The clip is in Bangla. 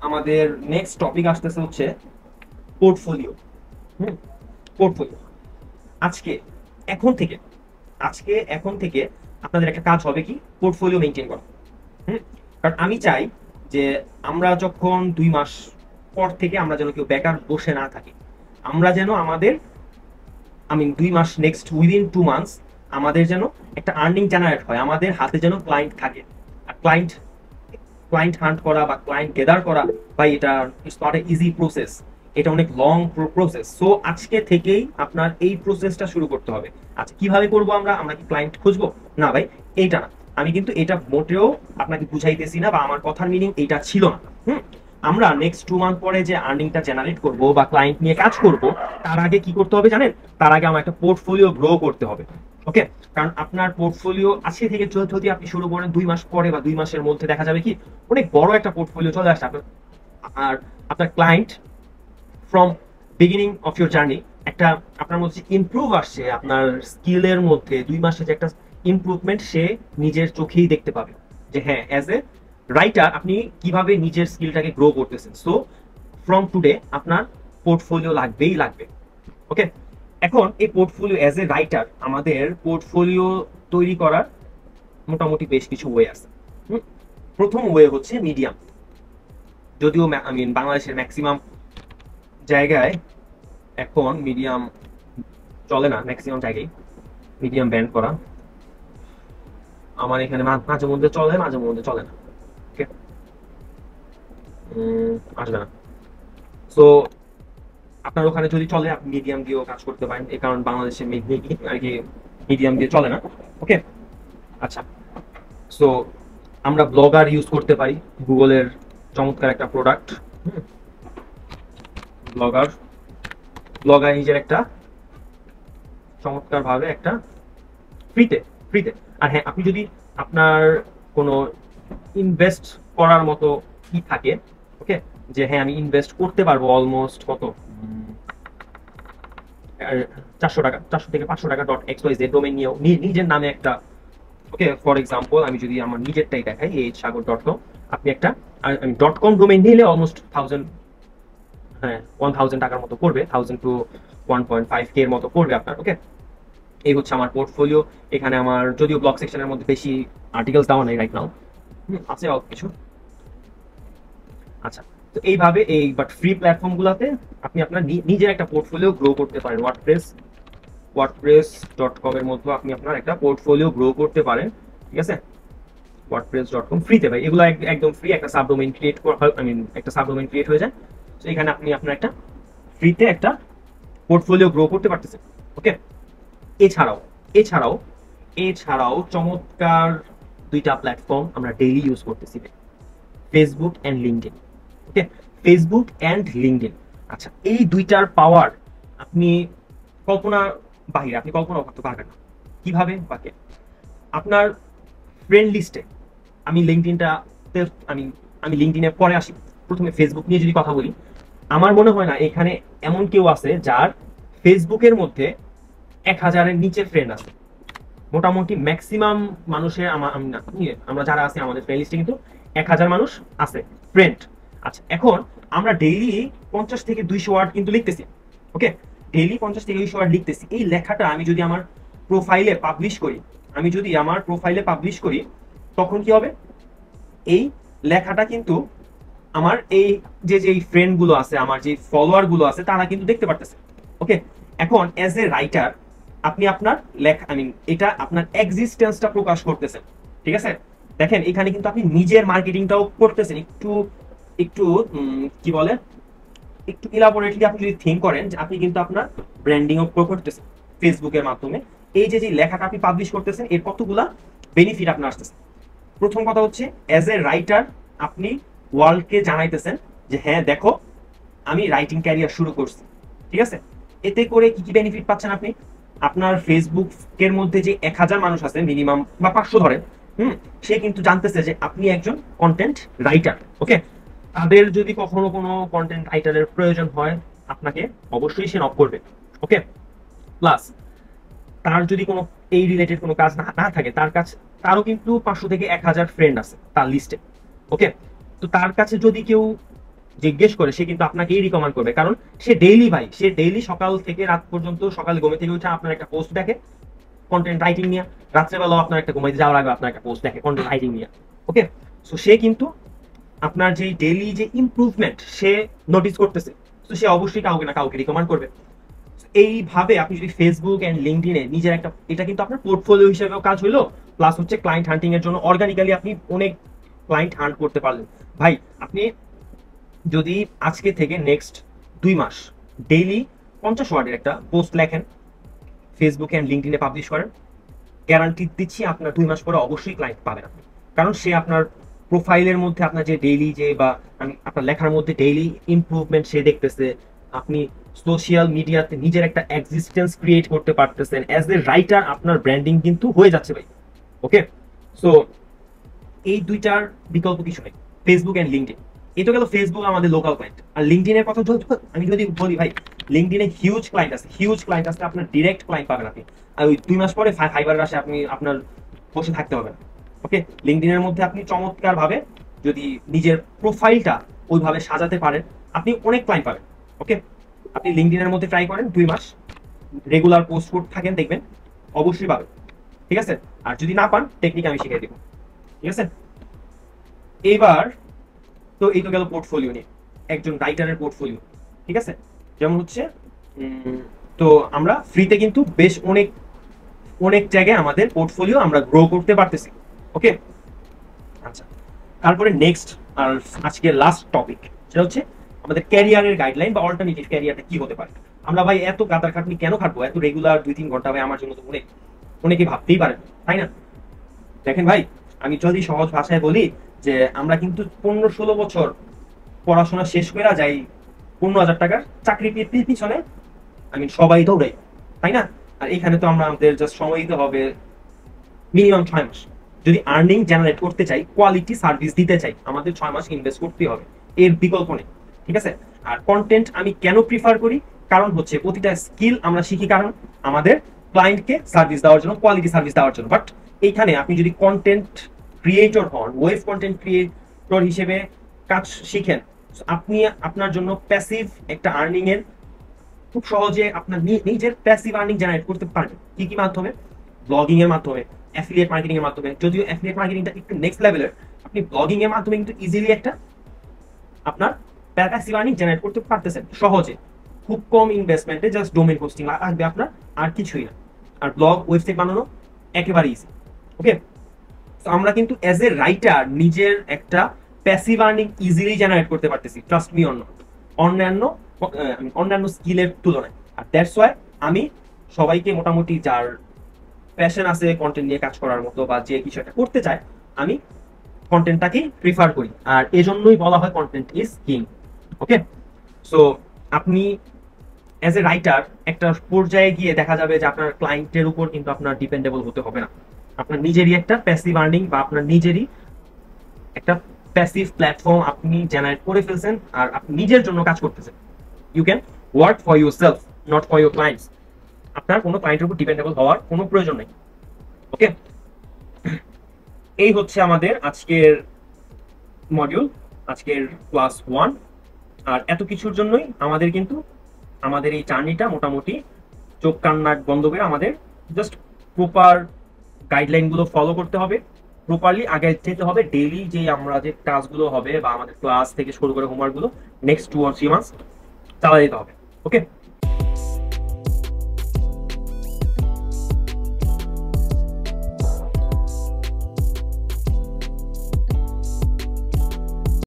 আমাদের নেক্সট টপিক আসতেছে হচ্ছে পোর্টফোলিও। হুম, পোর্টফোলিও। আজকে এখন থেকে এখন থেকে আপনাদের একটা কাজ হবে কি, পোর্টফোলিও মেনটেন করা। হুম, কারণ আমি চাই যে আমরা যখন 2 মাস পর থেকে আমরা যেন কেউ বেকার বসে না থাকি। আমরা যেন আমাদের 2 মাস নেক্সট উইদিন 2 মান্থস আমাদের যেন একটা আর্নিং জেনারেট হয়, আমাদের হাতে যেন ক্লায়েন্ট থাকে। আর ক্লায়েন্ট ক্লায়েন্ট হান্ট করা বা ক্লায়েন্ট গেদার করা, ভাই এটা it's not a easy process, এটা অনেক লং প্রসেস। সো আজকে থেকেই আপনার এই প্রসেসটা শুরু করতে হবে। আচ্ছা, কিভাবে করবো? আমরা কি ক্লায়েন্ট খুঁজবো? না ভাই, এইটা না। আমি কিন্তু এটা মোটেও আপনাকে বুঝাইতেছি না, বা আমার কথার মিনিং এইটা ছিল না। হুম, আমরা নেক্সট 2 মান্থ পরে যে আর্নিংটা জেনারেট করব বা ক্লায়েন্ট নিয়ে কাজ করব, তার আগে কি করতে হবে জানেন? তার আগে আমার একটা পোর্টফোলিও গ্রো করতে হবে। ওকে, কারণ আপনার পোর্টফোলিও আজকে থেকে যদি আপনি শুরু করেন 2 মাস পরে বা 2 মাসের মধ্যে দেখা যাবে কি অনেক বড় একটা পোর্টফোলিও চলে আসছে আপনার। আর আপনার client from beginning of your journey একটা আপনার মধ্যে ইমপ্রুভ আসছে, আপনার স্কিলের মধ্যে 2 মাসে যে একটা ইমপ্রুভমেন্ট সে নিজের চোখেই দেখতে পাবে যে হ্যাঁ, অ্যাজ এ রাইটার আপনি কিভাবে নিজের স্কিলটাকে গ্রো করতেছেন। সো ফ্রম টুডে আপনার পোর্টফোলিও লাগবেই লাগবে। ওকে, এখন এই পোর্টফোলিও অ্যাজ এ রাইটার, আমাদের পোর্টফোলিও তৈরি করার মোটামুটি বেশ কিছু ওয়ে আছে। প্রথম ওয়ে হচ্ছে মিডিয়াম। যদিও বাংলাদেশের ম্যাক্সিমাম জায়গায় এখন মিডিয়াম চলে না, ম্যাক্সিমাম জায়গায় মিডিয়াম ব্যান করা। আমার এখানে মাঝে মধ্যে চলে, মাঝে মধ্যে চলে না। ওকে, আসবে না। সো আপনার ওখানে যদি চলে আপনি মিডিয়াম দিয়েও কাজ করতে পারেন, এই কারণ বাংলাদেশে আর কি মিডিয়াম দিয়ে চলে না। ওকে, আচ্ছা। সো আমরা ব্লগার ইউজ করতে পারি, গুগলের চমৎকার একটা প্রোডাক্ট। ব্লগার ব্লগার নিজের একটা চমৎকার ভাবে একটা ফ্রিতে ফ্রিতে। আর হ্যাঁ, আপনি যদি আপনার কোনো ইনভেস্ট করার মতো কি থাকে, ওকে, যে হ্যাঁ আমি ইনভেস্ট করতে পারবো অলমোস্ট কত 400 টাকা, 400 থেকে 500 টাকা .xyz ডোমেইন নিয়েও নিজের নামে একটা। ওকে, ফর এক্সাম্পল আমি যদি আমার নিজেরটাই দেখাই, sagar.com, আপনি একটা .com ডোমেইন নিলে অলমোস্ট 1000, হ্যাঁ 1000 টাকার মতো পড়বে, 1000 to 1.5K এর মতো পড়বে আপনার। ওকে, এই হচ্ছে আমার পোর্টফোলিও। এখানে আমার যদিও ব্লগ সেকশনের মধ্যে বেশি আর্টিকেলস দেওয়া নেই রাইট নাও, আছে অল্প কিছু। আচ্ছা, তো এইভাবে বাট ফ্রি প্ল্যাটফর্ম গুলাতে আপনি আপনার নিজের একটা পোর্টফোলিও গ্রো করতে পারেন। ওয়ার্ডপ্রেস.com এর মধ্যে আপনি আপনার একটা পোর্টফোলিও গ্রো করতে পারেন। ঠিক আছে, ওয়ার্ডপ্রেস.com ফ্রিতে ভাই, এগুলো একদম ফ্রি। একটা সাবডোমেইন ক্রিয়েট একটা সাবডোমেইন ক্রিয়েট হয়ে যায়। তো এখানে আপনি আপনার একটা ফ্রিতে একটা পোর্টফোলিও গ্রো করতে পারতেছেন। ওকে, এছাড়াও এছাড়াও এছাড়াও চমৎকার 2টা প্ল্যাটফর্ম আমরা ডেইলি ইউজ করতেছি, Facebook and LinkedIn. Okay, Facebook and LinkedIn. আচ্ছা, এই 2টার পাওয়ার আপনি কল্পনা বাহিরে, আপনি কল্পনা করতে পারবেন না কিভাবে বাকে। আপনার ফ্রেন্ড লিস্টে, আমি লিঙ্কডইনটা আমি আমি লিঙ্কডইনে পরে আসি, প্রথমে ফেসবুক নিয়ে যদি কথা বলি, আমার মনে হয় না এখানে এমন কেউ আছে যার ফেসবুকের মধ্যে 1000-এর নিচে ফ্রেন্ড আছে। মোটামুটি ম্যাক্সিমাম মানুষের আমরা যারা আছি আমাদের ফ্রেন্ড লিস্টে কিন্তু 1000 মানুষ আছে ফ্রেন্ড। আচ্ছা, এখন আমরা ডেইলি 50 থেকে 200 ওয়ার্ড কিন্তু লিখতেছি। ওকে, ডেইলি 50 থেকে 200 ওয়ার্ড লিখতেছি। এই লেখাটা আমি যদি আমার প্রোফাইলে পাবলিশ করি, তখন কি হবে? এই লেখাটা কিন্তু আমার এই যে ফ্রেন্ড গুলো আছে, আমার যে ফলোয়ার গুলো আছে, তারা কিন্তু দেখতে পারতেছে। ওকে, এখন অ্যাজ এ রাইটার আপনি আপনার লেখা এটা আপনার এক্সিস্টেন্সটা প্রকাশ করতেছেন। ঠিক আছে, দেখেন এখানে কিন্তু আপনি নিজের মার্কেটিংটাও করতেছেন। একটু একটু কি বলে, একটু ইলাবোরেটলি আপনি যদি থিঙ্ক করেন যে আপনি কিন্তু আপনার ব্র্যান্ডিংও করতেছেন ফেসবুকের মাধ্যমে। এই যে লেখাটা আপনি পাবলিশ করতেছেন, এর কতগুলা বেনিফিট আপনার আসতেছে। প্রথম কথা হচ্ছে, অ্যাজ এ রাইটার আপনি ওয়ার্ল্ডকে জানাইতেছেন যে হ্যাঁ দেখো, আমি রাইটিং ক্যারিয়ার শুরু করছি। ঠিক আছে, এতে করে কি কি বেনিফিট পাচ্ছেন আপনি? আপনার ফেসবুকের মধ্যে যে 1000 মানুষ আছে মিনিমাম, বা 500 ধরেন, সে কিন্তু জানতেছে যে আপনি একজন কন্টেন্ট রাইটার। ওকে, তাদের যদি কখনো কোনো কন্টেন্ট রাইটারের প্রয়োজন হয়, আপনাকে অবশ্যই সে নক করবে। ওকে, প্লাস তার যদি কোনো এই রিলেটেড কোনো কাজ না থাকে, তারও কিন্তু 500 থেকে 1000 ফ্রেন্ড আছে তার লিস্টে। ওকে, তো তার কাছে যদি কেউ জিজ্ঞেস করে সে কিন্তু আপনাকেই রিকমেন্ড করবে, কারণ সে ডেইলি ভাই, সে ডেইলি সকাল থেকে রাত পর্যন্ত, সকালে ঘুমে থেকে উঠে আপনার একটা পোস্ট দেখে কন্টেন্ট রাইটিং নিয়ে, রাত্রেবেলাও আপনার একটা ঘুমাইতে যাওয়ার আগে আপনার একটা পোস্ট দেখে কন্টেন্ট রাইটিং নিয়ে। ওকে, সো সে কিন্তু আপনার যে ডেইলি যে ইমপ্রুভমেন্ট সে নোটিস করতেছে, তো সে অবশ্যই কাউকে না কাউকে রিকমেন্ড করবে। এইভাবে আপনি যদি ফেসবুক এন্ড লিঙ্কডইনে নিজের একটা, এটা কিন্তু আপনার পোর্টফোলিও হিসেবেও কাজ হইলো, প্লাস হচ্ছে ক্লায়েন্ট হান্টিং এর জন্য অর্গানিক্যালি আপনি অনেক ক্লায়েন্ট হান্ট করতে পারলেন। ভাই আপনি যদি আজকে থেকে নেক্সট 2 মাস ডেইলি 50 ওয়ার্ডের একটা পোস্ট লেখেন, ফেসবুক এন্ড লিঙ্কডইনে পাবলিশ করেন, গ্যারান্টি দিচ্ছি আপনার 2 মাস পরে অবশ্যই ক্লায়েন্ট পাবেন আপনি। কারণ সে আপনার প্রোফাইলের মধ্যে আপনার যে ডেইলি যে বা আপনার লেখার মধ্যে ডেইলি ইমপ্রুভমেন্ট সে দেখতেছে, আপনি সোশ্যাল মিডিয়াতে নিজের একটা এক্সিস্টেন্স ক্রিয়েট করতে পারতেছেন, অ্যাজ এ রাইটার আপনার ব্র্যান্ডিং কিন্তু হয়ে যাচ্ছে ভাই। ওকে, সো এই দুইটার বিকল্প কিছু নেই, ফেসবুক এন্ড লিঙ্কডইন। এই তো গেল ফেসবুক আমাদের লোকাল ক্লায়েন্ট। আর লিঙ্কডইনের কথা আমি যদি বলি ভাই, লিঙ্কডইনে হিউজ ক্লায়েন্ট আছে, হিউজ ক্লায়েন্ট আছে, আপনার ডিরেক্ট ক্লায়েন্ট পাবেন আপনি। আর ওই 2 মাস পরে ফাইবারের আসে আপনি আপনার বসে থাকতে হবে না। ওকে, লিঙ্কডইনের মধ্যে আপনি চমৎকার ভাবে যদি নিজের প্রোফাইলটা ওইভাবে সাজাতে পারেন, আপনি অনেক ক্লায়েন্ট পাবেন। ওকে, আপনি লিঙ্কডইনের মধ্যে ট্রাই করেন, 2 মাস রেগুলার পোস্ট করতে থাকেন, দেখবেন অবশ্যই পাবেন। ঠিক আছে, আর যদি না পান টেকনিক আমি শিখিয়ে দিব। ঠিক আছে, এবার তো এই তো গেল পোর্টফোলিও নিয়ে, একজন রাইটারের পোর্টফোলিও। ঠিক আছে, যেমন হচ্ছে তো আমরা ফ্রিতে কিন্তু বেশ অনেক অনেক জায়গায় আমাদের পোর্টফোলিও আমরা গ্রো করতে পারতেছি। ওকে, আচ্ছা, তারপরে নেক্সট আর আজকের লাস্ট টপিক, সেটা হচ্ছে আমাদের ক্যারিয়ারের গাইডলাইন বা অল্টারনেটিভ ক্যারিয়ারটা কি হতে পারে। আমরা ভাই এত গাদার খাটনি কেন খাটবো, এত রেগুলার 2-3 ঘন্টা ভাই আমার জন্য তো অনেক, অনেকে ভাবতেই পারেন, তাই না? দেখেন ভাই, আমি যদি সহজ ভাষায় বলি যে আমরা কিন্তু 15-16 বছর পড়াশোনা শেষ করে যাই 15,000 টাকার চাকরি পিছনে, আমি সবাই দৌড়াই, তাই না? আর এখানে তো আমরা আমাদের জাস্ট সময় দিতে হবে মিনিমাম 6 মাস। যদি আর্নিং জেনারেট করতে চাই, কোয়ালিটি সার্ভিস দিতে চাই, আমাদের 6 মাস ইনভেস্ট করতে হবে, এর বিকল্প নেই। ঠিক আছে, আর কন্টেন্ট আমি কেন প্রিফার করি, কারণ হচ্ছে প্রতিটা স্কিল আমরা শিখি কারণ আমাদের ক্লায়েন্টকে সার্ভিস দেওয়ার জন্য, কোয়ালিটি সার্ভিস দেওয়ার জন্য। বাট এইখানে আপনি যদি কন্টেন্ট ক্রিয়েটর হন, ওয়েব কন্টেন্ট ক্রিয়েটর হিসেবে কাজ শিখেন, আপনি আপনার জন্য প্যাসিভ একটা আর্নিং এর খুব সহজে আপনার নিজের প্যাসিভ আর্নিং জেনারেট করতে পারেন। কি কি মাধ্যমে? ব্লগিং এর মাধ্যমে, অ্যাফিলিয়েট মার্কেটিং এর মাধ্যমে। যদিও অ্যাফিলিয়েট মার্কেটিংটা একটু নেক্সট লেভেলের, আপনি ব্লগিং এর মাধ্যমে কিন্তু ইজিলি একটা আপনার প্যাসিভ আর্নিং জেনারেট করতে পারতেছেন সহজে, খুব কম ইনভেস্টমেন্টে, জাস্ট ডোমেইন হোস্টিং লাগবে আপনার, আর কিছুই না। আর ব্লগ ওয়েবসাইট বানানো একেবারে ইজি। ওকে, তো আমরা কিন্তু অ্যাজ এ রাইটার নিজের একটা প্যাসিভ আর্নিং ইজিলি জেনারেট করতে পারতেছি, ট্রাস্ট মি, অন্যান্য অন্যান্য স্কিলের তুলনায়। আর দ্যাটস ওয়াই আমি সবাইকে মোটামুটি যার প্যাশন আছে কন্টেন্ট নিয়ে কাজ করার মতো বা যে কিছু একটা করতে চায়, আমি কন্টেন্টটাকেই প্রিফার করি। আর এজন্যই বলা হয় content is king. Okay, so আপনি অ্যাজ এ রাইটার একটা পর্যায়ে গিয়ে দেখা যাবে যে আপনার ক্লায়েন্টের উপর কিন্তু আপনার ডিপেন্ডেবল হতে হবে না, আপনার নিজেরই একটা প্যাসিভ আর্নিং বা আপনার নিজেরই একটা প্যাসিভ প্ল্যাটফর্ম আপনি জেনারেট করে ফেলছেন, আর আপনি নিজের জন্য কাজ করতেছেন। You can work for yourself, not for your clients. আপনার কোনো ক্লায়েন্টের উপর ডিপেন্ডেবল হওয়ার কোনো প্রয়োজন নেই। ওকে, এই হচ্ছে আমাদের আজকের মডিউল, আজকের ক্লাস 1। আর এত কিছুর জন্যই আমাদের কিন্তু আমাদের এই জার্নিটা মোটামুটি চোখ কান নাক বন্ধ করে আমাদের জাস্ট প্রপার গাইডলাইনগুলো ফলো করতে হবে, প্রপারলি আগে যেতে হবে। ডেইলি যে আমরা যে কাজগুলো হবে বা আমাদের ক্লাস থেকে শুরু করে হোমওয়ার্কগুলো নেক্সট 2 or 3 মান্থস চালা দিতে হবে। ওকে।